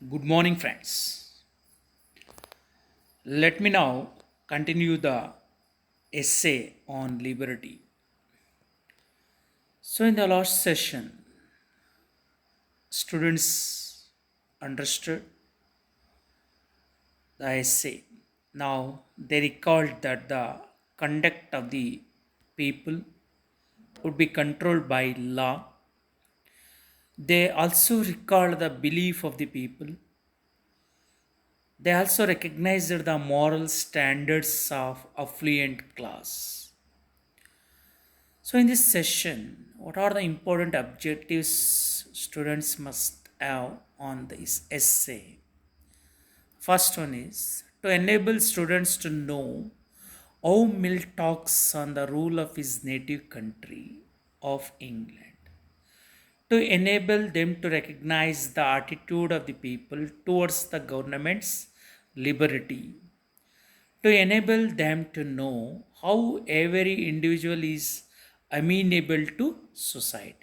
Good morning, friends. Let me now continue the essay on liberty. So, in the last session, students understood the essay. Now, they recalled that the conduct of the people would be controlled by law. They also recalled the belief of the people. They also recognized the moral standards of affluent class. So, in this session, what are the important objectives students must have on this essay? First one is to enable students to know how Mill talks on the rule of his native country of England, to enable them to recognize the attitude of the people towards the government's liberty, to enable them to know how every individual is amenable to society.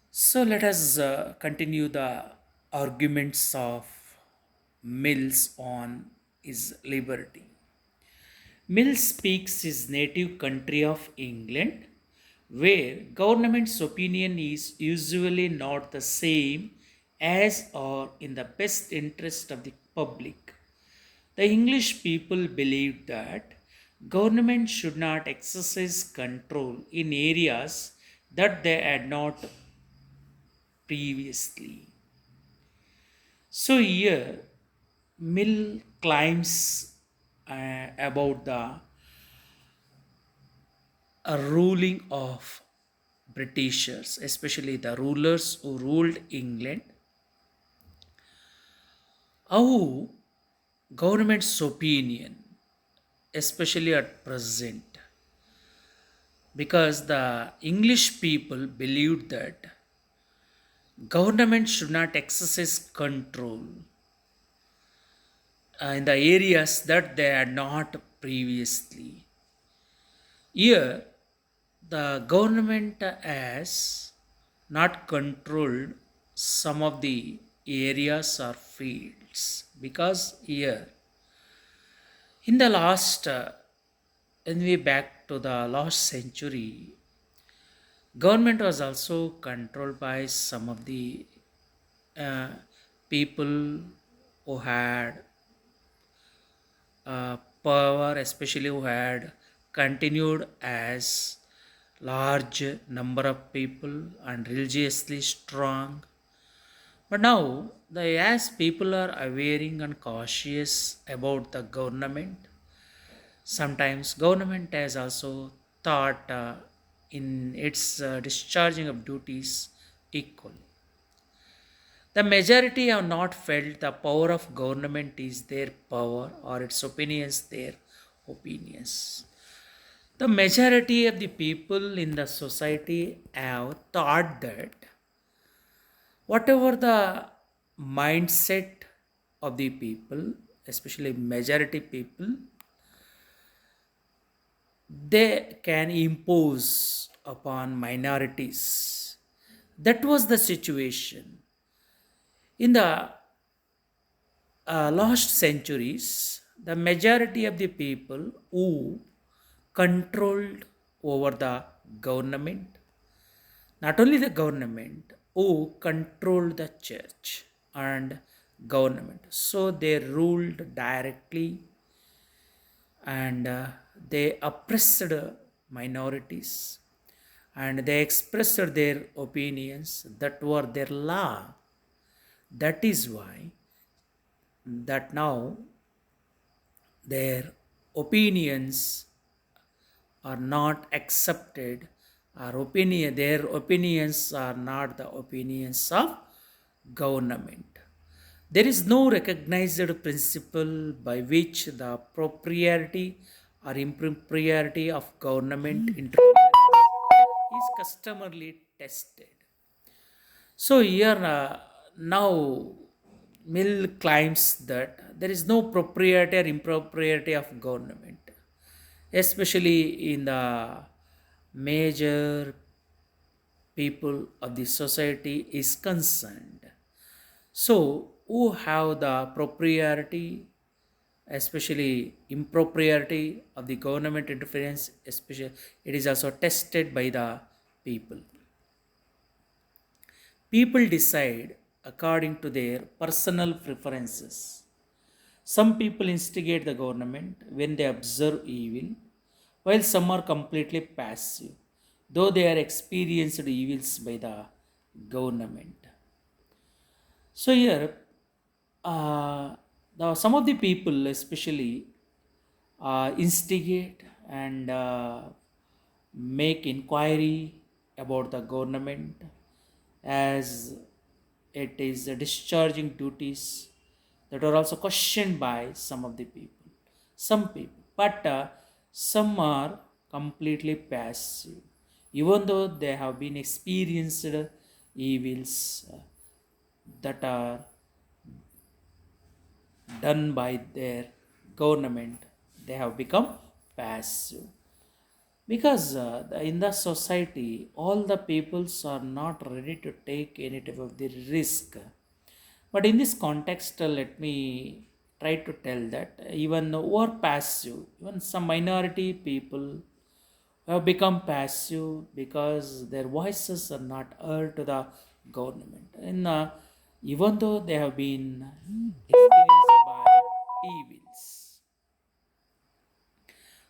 So let us continue the arguments of Mills on his liberty. Mill speaks his native country of England, where government's opinion is usually not the same as or in the best interest of the public. The English people believed that government should not exercise control in areas that they had not previously. So here, Mill claims about the ruling of Britishers, especially the rulers who ruled England, how government's opinion, especially at present, because the English people believed that government should not exercise control in the areas that they had not previously. Here, the government has not controlled some of the areas or fields because here in the last when we back to the last century, government was also controlled by some of the uh, people who had power, especially who had continued as large number of people and religiously strong. But now, as people are aware and cautious about the government, sometimes government has also thought in its discharging of duties equally. The majority have not felt the power of government is their power or its opinions their opinions. The majority of the people in the society have thought that whatever the mindset of the people, especially majority people, they can impose upon minorities. That was the situation. In the last centuries, the majority of the people who controlled over the government, not only the government, who controlled the church and government. So they ruled directly and they oppressed minorities and they expressed their opinions that were their law. That is why that now their opinions are not accepted, their opinions are not the opinions of government. There is no recognized principle by which the propriety or impropriety of government interference is customarily tested. So here now Mill claims that there is no propriety or impropriety of government, especially in the major people of the society is concerned. So who have the propriety, especially impropriety of the government interference, especially it is also tested by the people. People decide according to their personal preferences. Some people instigate the government when they observe evil, while some are completely passive, though they are experienced evils by the government. So here, some of the people, especially, instigate and make inquiry about the government as it is discharging duties that are also questioned by some of the people. Some people, but some are completely passive, even though they have been experienced evils that are done by their government. They have become passive because in the society all the peoples are not ready to take any type of the risk. But in this context, let me try to tell that even who are passive, even some minority people have become passive because their voices are not heard to the government, and even though they have been experienced by evils.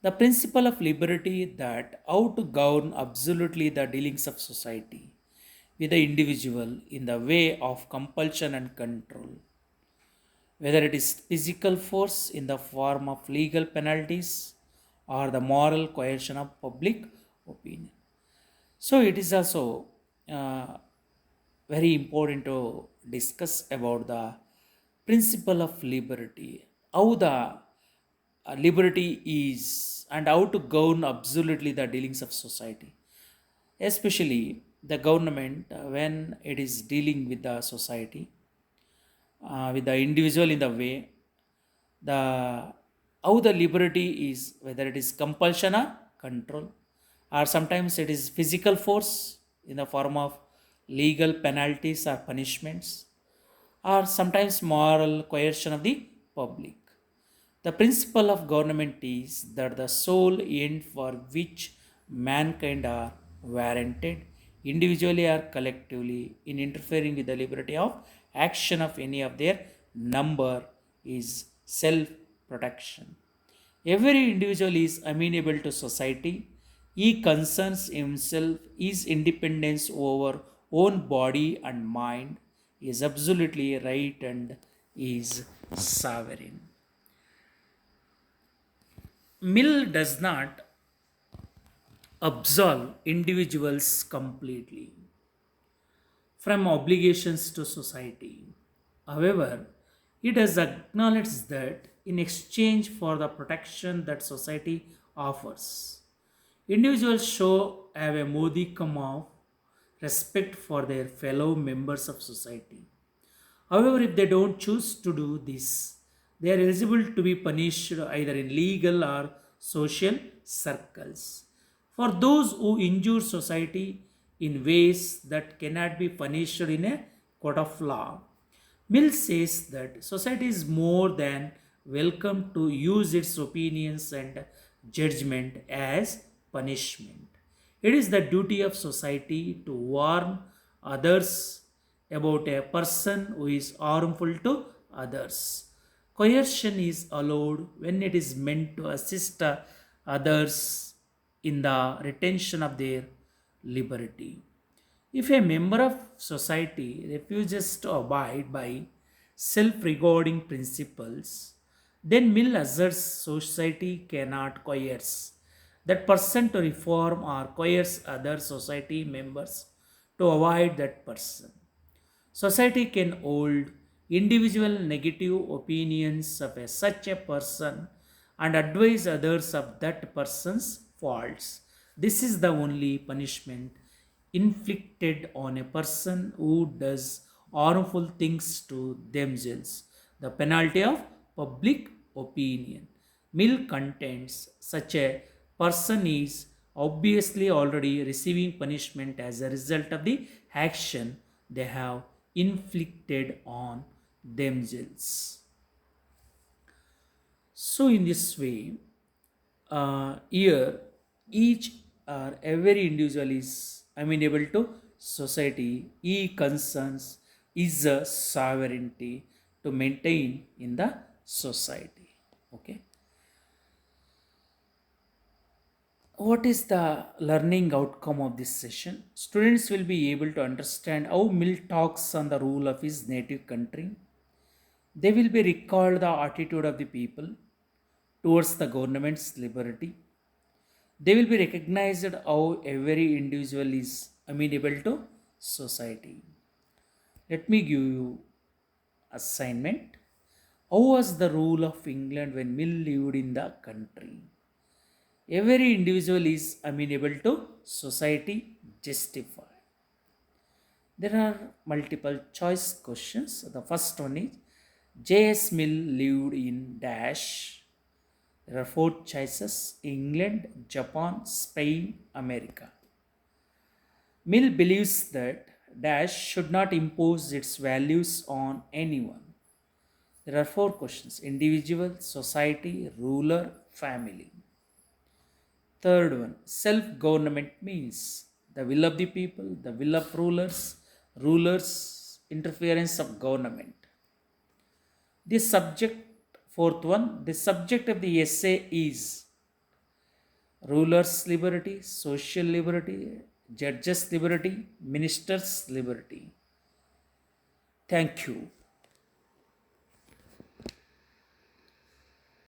The principle of liberty, that how to govern absolutely the dealings of society with the individual in the way of compulsion and control, whether it is physical force in the form of legal penalties or the moral coercion of public opinion. So it is also uh, very important to discuss about the principle of liberty, how the liberty is, and how to govern absolutely the dealings of society, especially the government when it is dealing with the society, with the individual in the way the how the liberty is, whether it is compulsion or control, or sometimes it is physical force in the form of legal penalties or punishments, or sometimes moral coercion of the public. The principle of government is that the sole end for which mankind are warranted, individually or collectively, in interfering with the liberty of action of any of their number is self protection. Every individual is amenable to society. He concerns himself, his independence over own body and mind is absolutely right and is sovereign. Mill does not absolve individuals completely from obligations to society. However, it does acknowledge that in exchange for the protection that society offers, individuals show have a modicum of respect for their fellow members of society. However, if they don't choose to do this, they are eligible to be punished either in legal or social circles. For those who injure society in ways that cannot be punished in a court of law, Mill says that society is more than welcome to use its opinions and judgment as punishment. It is the duty of society to warn others about a person who is harmful to others. Coercion is allowed when it is meant to assist others in the retention of their liberty. If a member of society refuses to abide by self regarding principles, then Mill asserts society cannot coerce that person to reform or coerce other society members to avoid that person. Society can hold individual negative opinions of such a person and advise others of that person's faults. This is the only punishment inflicted on a person who does harmful things to themselves, the penalty of public opinion. Mill contends such a person is obviously already receiving punishment as a result of the action they have inflicted on themselves. So, in this way, here each or every individual is amenable to society. E concerns is a sovereignty to maintain in the society. Okay. What is the learning outcome of this session? Students will be able to understand how Mill talks on the rule of his native country. They will be recalled the attitude of the people towards the government's liberty. They will be recognized how every individual is amenable to society. Let me give you assignment. How was the rule of England when Mill lived in the country? Every individual is amenable to society justified. There are multiple choice questions. The first one is J.S. Mill lived in dash. There are four choices: England, Japan, Spain, America. Mill believes that dash should not impose its values on anyone. There are four questions: individual, society, ruler, family. Third one, self government means the will of the people, the will of rulers, interference of government. The subject, fourth one, the subject of the essay is rulers' liberty, social liberty, judges' liberty, ministers' liberty. Thank you.